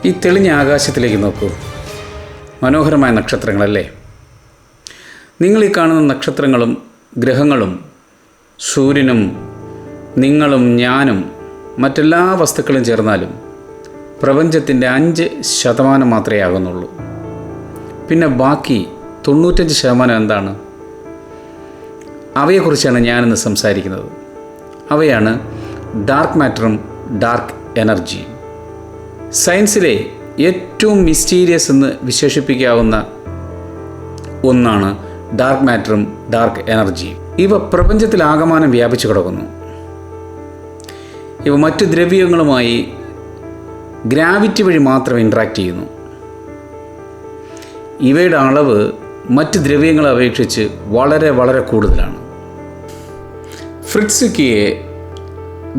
ഈ തെളിഞ്ഞ ആകാശത്തിലേക്ക് നോക്കൂ. മനോഹരമായ നക്ഷത്രങ്ങളല്ലേ? നിങ്ങളീ കാണുന്ന നക്ഷത്രങ്ങളും ഗ്രഹങ്ങളും സൂര്യനും നിങ്ങളും ഞാനും മറ്റെല്ലാ വസ്തുക്കളും ചേർന്നാലും പ്രപഞ്ചത്തിൻ്റെ 5% മാത്രമേ ആകുന്നുള്ളൂ. പിന്നെ ബാക്കി 95% എന്താണ്? അവയെക്കുറിച്ചാണ് ഞാനിന്ന് സംസാരിക്കുന്നത്. അവയാണ് ഡാർക്ക് മാറ്ററും ഡാർക്ക് എനർജിയും. സയൻസിലെ ഏറ്റവും മിസ്റ്റീരിയസ് എന്ന് വിശേഷിപ്പിക്കാവുന്ന ഒന്നാണ് ഡാർക്ക് മാറ്ററും ഡാർക്ക് എനർജിയും. ഇവ പ്രപഞ്ചത്തിലാകമാനം വ്യാപിച്ചു കിടക്കുന്നു. ഇവ മറ്റു ദ്രവ്യങ്ങളുമായി ഗ്രാവിറ്റി വഴി മാത്രം ഇൻട്രാക്ട് ചെയ്യുന്നു. ഇവയുടെ അളവ് മറ്റ് ദ്രവ്യങ്ങളെ അപേക്ഷിച്ച് വളരെ വളരെ കൂടുതലാണ്. ഫ്രിറ്റ്സ്കിയെ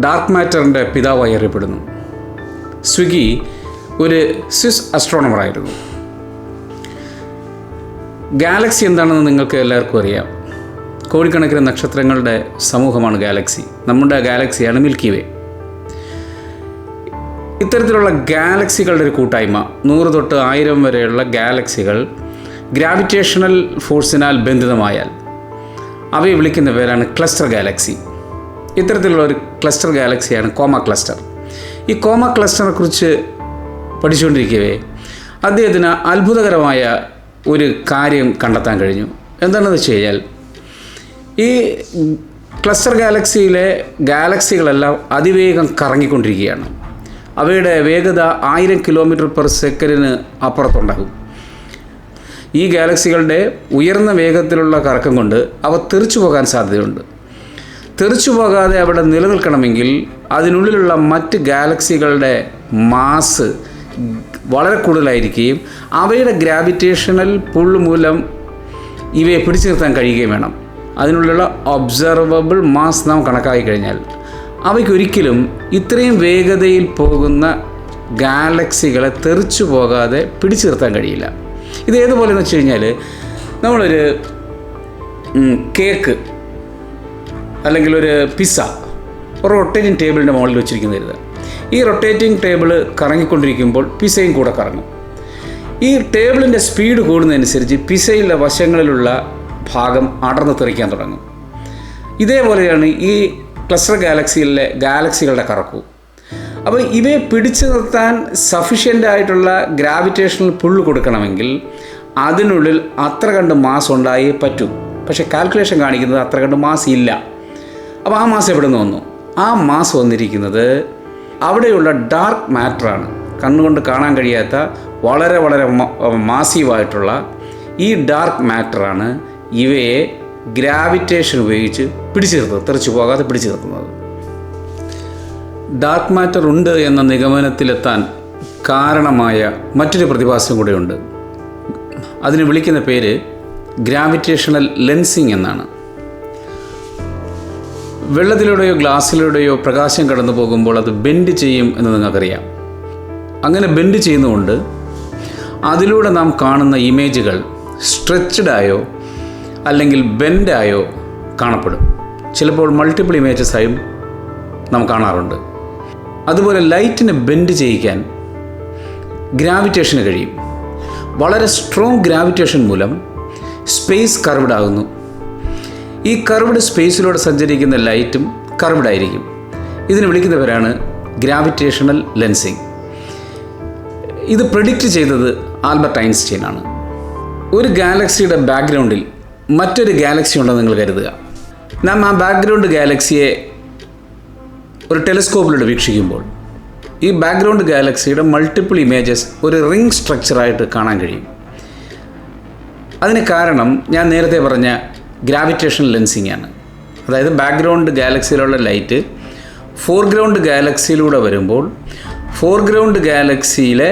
ഡാർക്ക് മാറ്ററിൻ്റെ പിതാവായി അറിയപ്പെടുന്നു. സ്വിഗി ഒരു സ്വിസ് അസ്ട്രോണമറായിരുന്നു. ഗാലക്സി എന്താണെന്ന് നിങ്ങൾക്ക് എല്ലാവർക്കും അറിയാം. കോടിക്കണക്കിന് നക്ഷത്രങ്ങളുടെ സമൂഹമാണ് ഗാലക്സി. നമ്മുടെ ഗാലക്സിയാണ് മിൽക്കി വേ. ഇത്തരത്തിലുള്ള ഗാലക്സികളുടെ ഒരു കൂട്ടായ്മ, 100 തൊട്ട് 1000 വരെയുള്ള ഗാലക്സികൾ ഗ്രാവിറ്റേഷണൽ ഫോഴ്സിനാൽ ബന്ധിതമായാൽ അവയെ വിളിക്കുന്ന പേരാണ് ക്ലസ്റ്റർ ഗാലക്സി. ഇത്തരത്തിലുള്ള ഒരു ക്ലസ്റ്റർ ഗാലക്സിയാണ് കോമ ക്ലസ്റ്റർ. ഈ കോമ ക്ലസ്റ്ററിനെ കുറിച്ച് പഠിച്ചുകൊണ്ടിരിക്കവേ അദ്ദേഹത്തിന് അത്ഭുതകരമായ ഒരു കാര്യം കണ്ടെത്താൻ കഴിഞ്ഞു. എന്താണെന്ന് വെച്ച് കഴിഞ്ഞാൽ, ഈ ക്ലസ്റ്റർ ഗാലക്സിയിലെ ഗാലക്സികളെല്ലാം അതിവേഗം കറങ്ങിക്കൊണ്ടിരിക്കുകയാണ്. അവയുടെ വേഗത 1000 km/s അപ്പുറത്തുണ്ടാകും. ഈ ഗാലക്സികളുടെ ഉയർന്ന വേഗത്തിലുള്ള കറക്കം കൊണ്ട് അവ തെറിച്ചു പോകാൻ സാധ്യതയുണ്ട്. തെറിച്ചു പോകാതെ അവിടെ നിലനിൽക്കണമെങ്കിൽ അതിനുള്ളിലുള്ള മറ്റ് ഗാലക്സികളുടെ മാസ് വളരെ കൂടുതലായിരിക്കുകയും അവയുടെ ഗ്രാവിറ്റേഷണൽ പുൾ മൂലം ഇവയെ പിടിച്ചു നിർത്താൻ കഴിയുകയും വേണം. അതിനുള്ളിലുള്ള ഒബ്സർവബിൾ മാസ് നാം കണക്കാക്കി കഴിഞ്ഞാൽ അവയ്ക്കൊരിക്കലും ഇത്രയും വേഗതയിൽ പോകുന്ന ഗാലക്സികളെ തെറിച്ചു പോകാതെ പിടിച്ചു നിർത്താൻ കഴിയില്ല. ഇതേതുപോലെയെന്ന് വെച്ച് കഴിഞ്ഞാൽ, നമ്മളൊരു കേക്ക് അല്ലെങ്കിൽ ഒരു പിസ്സ ഒരു റൊട്ടേറ്റിംഗ് ടേബിളിൻ്റെ മുകളിൽ വെച്ചിരിക്കുന്നത്. ഈ റൊട്ടേറ്റിംഗ് ടേബിൾ കറങ്ങിക്കൊണ്ടിരിക്കുമ്പോൾ പിസ്സയും കൂടെ കറങ്ങും. ഈ ടേബിളിൻ്റെ സ്പീഡ് കൂടുന്നതനുസരിച്ച് പിസ്സയിലെ വശങ്ങളിലുള്ള ഭാഗം അടർന്ന് തെറിക്കാൻ തുടങ്ങും. ഇതേപോലെയാണ് ഈ ക്ലസ്റ്റർ ഗാലക്സിയിലെ ഗാലക്സികളുടെ കറക്കു. അപ്പോൾ ഇവയെ പിടിച്ചു നിർത്താൻ സഫിഷ്യൻ്റ് ആയിട്ടുള്ള ഗ്രാവിറ്റേഷണൽ പുള്ള് കൊടുക്കണമെങ്കിൽ അതിനുള്ളിൽ അത്ര കണ്ട് മാസ് ഉണ്ടായേ പറ്റൂ. പക്ഷേ കാൽക്കുലേഷൻ കാണിക്കുന്നത് അത്ര കണ്ട് മാസ് ഇല്ല. അപ്പോൾ ആ മാസ് എവിടെ നിന്ന് വന്നു? ആ മാസ് വന്നിരിക്കുന്നത് അവിടെയുള്ള ഡാർക്ക് മാറ്ററാണ്. കണ്ണുകൊണ്ട് കാണാൻ കഴിയാത്ത വളരെ വളരെ മാസീവായിട്ടുള്ള ഈ ഡാർക്ക് മാറ്ററാണ് ഇവയെ ഗ്രാവിറ്റേഷൻ ഉപയോഗിച്ച് പിടിച്ചു നിർത്തുന്നത്, തെറിച്ചു പോകാതെ പിടിച്ചു നിർത്തുന്നത്. ഡാർക്ക് മാറ്റർ ഉണ്ട് എന്ന നിഗമനത്തിലെത്താൻ കാരണമായ മറ്റൊരു പ്രതിഭാസം കൂടെയുണ്ട്. അതിന് വിളിക്കുന്ന പേര് ഗ്രാവിറ്റേഷണൽ ലെൻസിങ് എന്നാണ്. വെള്ളത്തിലൂടെയോ ഗ്ലാസ്സിലൂടെയോ പ്രകാശം കടന്നു പോകുമ്പോൾ അത് ബെൻഡ് ചെയ്യും എന്ന് നിങ്ങൾക്കറിയാം. അങ്ങനെ ബെൻഡ് ചെയ്യുന്നതുകൊണ്ട് അതിലൂടെ നാം കാണുന്ന ഇമേജുകൾ സ്ട്രെച്ച്ഡായോ അല്ലെങ്കിൽ ബെൻഡായോ കാണപ്പെടും. ചിലപ്പോൾ മൾട്ടിപ്പിൾ ഇമേജസായും നാം കാണാറുണ്ട്. അതുപോലെ ലൈറ്റിനെ ബെൻഡ് ചെയ്യിക്കാൻ ഗ്രാവിറ്റേഷന് കഴിയും. വളരെ സ്ട്രോങ് ഗ്രാവിറ്റേഷൻ മൂലം സ്പേസ് കർവ്ഡ് ആകുന്നു. ഈ കർവ്ഡ് സ്പേസിലൂടെ സഞ്ചരിക്കുന്ന ലൈറ്റും കർവ്ഡ് ആയിരിക്കും. ഇതിന് വിളിക്കുന്ന പേരാണ് ഗ്രാവിറ്റേഷണൽ ലെൻസിങ്. ഇത് പ്രെഡിക്റ്റ് ചെയ്തത് ആൽബർട്ട് ഐൻസ്റ്റീൻ ആണ്. ഒരു ഗാലക്സിയുടെ ബാക്ക്ഗ്രൗണ്ടിൽ മറ്റൊരു ഗാലക്സി ഉണ്ടെന്ന് നിങ്ങൾ കരുതുക. നാം ആ ബാക്ക്ഗ്രൗണ്ട് ഗാലക്സിയെ ഒരു ടെലിസ്കോപ്പിലൂടെ വീക്ഷിക്കുമ്പോൾ ഈ ബാക്ക്ഗ്രൗണ്ട് ഗാലക്സിയുടെ മൾട്ടിപ്പിൾ ഇമേജസ് ഒരു റിംഗ് സ്ട്രക്ചറായിട്ട് കാണാൻ കഴിയും. അതിന് കാരണം ഞാൻ നേരത്തെ പറഞ്ഞ ഗ്രാവിറ്റേഷണൽ ലെൻസിങ് ആണ്. അതായത് ബാക്ക്ഗ്രൗണ്ട് ഗാലക്സിയിലുള്ള ലൈറ്റ് ഫോർഗ്രൗണ്ട് ഗാലക്സിയിലൂടെ വരുമ്പോൾ ഫോർഗ്രൗണ്ട് ഗാലക്സിയിലെ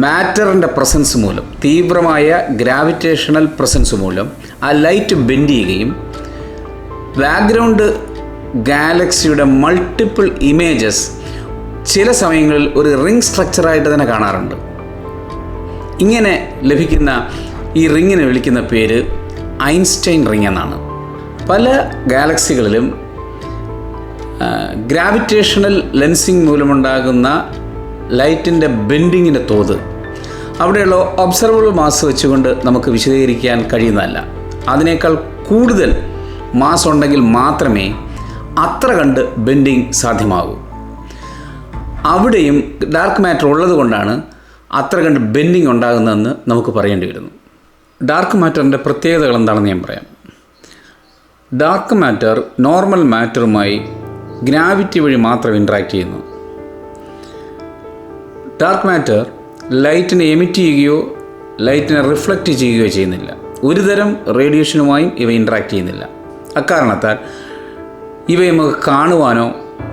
മാറ്ററിൻ്റെ പ്രസൻസ് മൂലം, തീവ്രമായ ഗ്രാവിറ്റേഷണൽ പ്രസൻസ് മൂലം ആ ലൈറ്റ് ബെൻഡ് ചെയ്യുകയും ബാക്ക്ഗ്രൗണ്ട് ഗാലക്സിയുടെ മൾട്ടിപ്പിൾ ഇമേജസ് ചില സമയങ്ങളിൽ ഒരു റിംഗ് സ്ട്രക്ചറായിട്ട് തന്നെ കാണാറുണ്ട്. ഇങ്ങനെ ലഭിക്കുന്ന ഈ റിങ്ങിനെ വിളിക്കുന്ന പേര് ഐൻസ്റ്റൈൻ റിംഗ് എന്നാണ്. പല ഗാലക്സികളിലും ഗ്രാവിറ്റേഷണൽ ലെൻസിങ് മൂലമുണ്ടാകുന്ന ലൈറ്റിൻ്റെ ബെൻഡിങ്ങിൻ്റെ തോത്, അവിടെയുള്ള ഒബ്സർവബിൾ മാസ് വെച്ചുകൊണ്ട് നമുക്ക് വിശദീകരിക്കാൻ കഴിയുന്നതല്ല. അതിനേക്കാൾ കൂടുതൽ മാസ് ഉണ്ടെങ്കിൽ മാത്രമേ അത്ര കണ്ട് ബെൻഡിങ് സാധ്യമാകൂ. അവിടെയും ഡാർക്ക് മാറ്റർ ഉള്ളത് കൊണ്ടാണ് അത്ര കണ്ട് ബെൻഡിങ് ഉണ്ടാകുന്നതെന്ന് നമുക്ക് പറയേണ്ടി വരുന്നു. ഡാർക്ക് മാറ്ററിൻ്റെ പ്രത്യേകതകൾ എന്താണെന്ന് ഞാൻ പറയാം. ഡാർക്ക് മാറ്റർ നോർമൽ മാറ്ററുമായി ഗ്രാവിറ്റി വഴി മാത്രം ഇൻട്രാക്ട് ചെയ്യുന്നു. ഡാർക്ക് മാറ്റർ ലൈറ്റിനെ എമിറ്റ് ചെയ്യുകയോ ലൈറ്റിനെ റിഫ്ലക്റ്റ് ചെയ്യുകയോ ചെയ്യുന്നില്ല. ഒരുതരം റേഡിയേഷനുമായും ഇവ ഇൻട്രാക്ട് ചെയ്യുന്നില്ല. അക്കാരണത്താൽ ഇവയെ നമുക്ക് കാണുവാനോ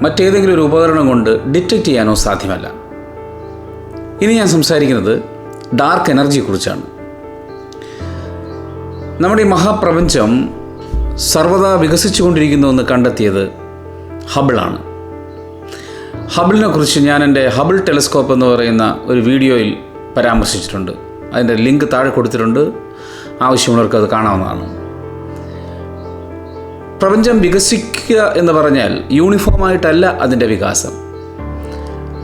മറ്റേതെങ്കിലും ഒരു ഉപകരണം കൊണ്ട് ഡിറ്റക്റ്റ് ചെയ്യാനോ സാധ്യമല്ല. ഇനി ഞാൻ സംസാരിക്കുന്നത് ഡാർക്ക് എനർജിയെക്കുറിച്ചാണ്. നമ്മുടെ ഈ മഹാപ്രപഞ്ചം സർവ്വതാ വികസിച്ചുകൊണ്ടിരിക്കുന്നുവെന്ന് കണ്ടെത്തിയത് ഹബിളാണ്. ഹബിളിനെ കുറിച്ച് ഞാൻ എൻ്റെ ഹബിൾ ടെലിസ്കോപ്പ് എന്ന് പറയുന്ന ഒരു വീഡിയോയിൽ പരാമർശിച്ചിട്ടുണ്ട്. അതിൻ്റെ ലിങ്ക് താഴെ കൊടുത്തിട്ടുണ്ട്. ആവശ്യമുള്ളവർക്ക് അത് കാണാവുന്നതാണ്. പ്രപഞ്ചം വികസിക്കുക എന്ന് പറഞ്ഞാൽ യൂണിഫോമായിട്ടല്ല അതിൻ്റെ വികാസം.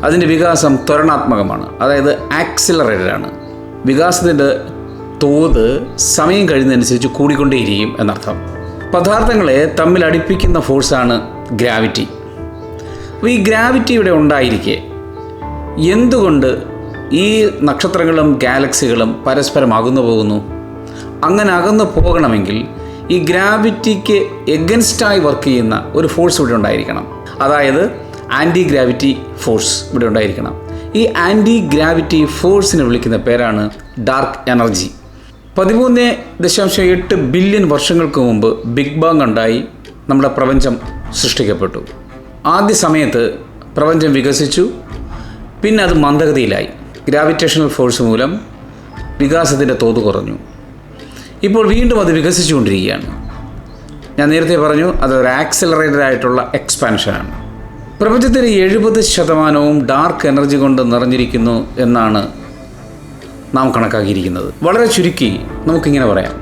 അതിൻ്റെ വികാസം ത്വരണാത്മകമാണ്, അതായത് ആക്സിലറേറ്റഡാണ്. വികാസത്തിൻ്റെ തോത് സമയം കഴിയുന്നതനുസരിച്ച് കൂടിക്കൊണ്ടേയിരിക്കും എന്നർത്ഥം. പദാർത്ഥങ്ങളെ തമ്മിൽ അടുപ്പിക്കുന്ന ഫോഴ്സാണ് ഗ്രാവിറ്റി. അപ്പോൾ ഈ ഗ്രാവിറ്റി ഇവിടെ ഉണ്ടായിരിക്കെ എന്തുകൊണ്ട് ഈ നക്ഷത്രങ്ങളും ഗാലക്സികളും പരസ്പരം അകന്നു പോകുന്നു? അങ്ങനെ അകന്നു പോകണമെങ്കിൽ ഈ ഗ്രാവിറ്റിക്ക് എഗൻസ്റ്റായി വർക്ക് ചെയ്യുന്ന ഒരു ഫോഴ്സ് ഇവിടെ ഉണ്ടായിരിക്കണം. അതായത് ആൻറ്റി ഗ്രാവിറ്റി ഫോഴ്സ് ഇവിടെ ഉണ്ടായിരിക്കണം. ഈ ആൻറ്റി ഗ്രാവിറ്റി ഫോഴ്സിനെ വിളിക്കുന്ന പേരാണ് ഡാർക്ക് എനർജി. 13.8 ബില്യൺ വർഷങ്ങൾക്ക് മുമ്പ് ബിഗ് ബാങ് ഉണ്ടായി നമ്മുടെ പ്രപഞ്ചം സൃഷ്ടിക്കപ്പെട്ടു. ആദ്യ സമയത്ത് പ്രപഞ്ചം വികസിച്ചു, പിന്നെ അത് മന്ദഗതിയിലായി. ഗ്രാവിറ്റേഷണൽ ഫോഴ്സ് മൂലം വികാസത്തിൻ്റെ തോത് കുറഞ്ഞു. ഇപ്പോൾ വീണ്ടും അത് വികസിച്ചുകൊണ്ടിരിക്കുകയാണ്. ഞാൻ നേരത്തെ പറഞ്ഞു, അതൊരു ആക്സിലറേറ്റഡ് ആയിട്ടുള്ള എക്സ്പാൻഷനാണ്. പ്രപഞ്ചത്തിൻ്റെ 70% ഡാർക്ക് എനർജി കൊണ്ട് നിറഞ്ഞിരിക്കുന്നു എന്നാണ് നാം കണക്കാക്കിയിരിക്കുന്നത്. വളരെ ചുരുക്കി നമുക്കിങ്ങനെ പറയാം,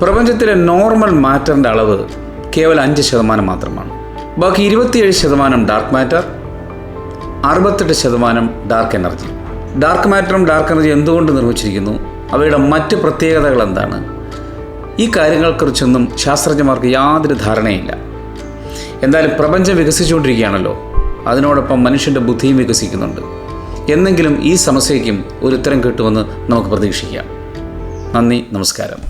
പ്രപഞ്ചത്തിലെ നോർമൽ മാറ്ററിൻ്റെ അളവ് കേവലം 5% മാത്രമാണ്. ബാക്കി 27% dark matter, 68% dark energy. Dark മാറ്ററും ഡാർക്ക് എനർജി എന്തുകൊണ്ട് നിർമ്മിച്ചിരിക്കുന്നു, അവയുടെ മറ്റ് പ്രത്യേകതകൾ എന്താണ്, ഈ കാര്യങ്ങളെക്കുറിച്ചൊന്നും ശാസ്ത്രജ്ഞന്മാർക്ക് യാതൊരു ധാരണയില്ല. എന്തായാലും പ്രപഞ്ചം വികസിച്ചുകൊണ്ടിരിക്കുകയാണല്ലോ, അതിനോടൊപ്പം മനുഷ്യൻ്റെ ബുദ്ധിയും വികസിക്കുന്നുണ്ട്. എന്നെങ്കിലും ഈ സമസ്യയ്ക്കും ഒരു ഉത്തരം കിട്ടുമെന്ന് നമുക്ക് പ്രതീക്ഷിക്കാം. നന്ദി, നമസ്കാരം.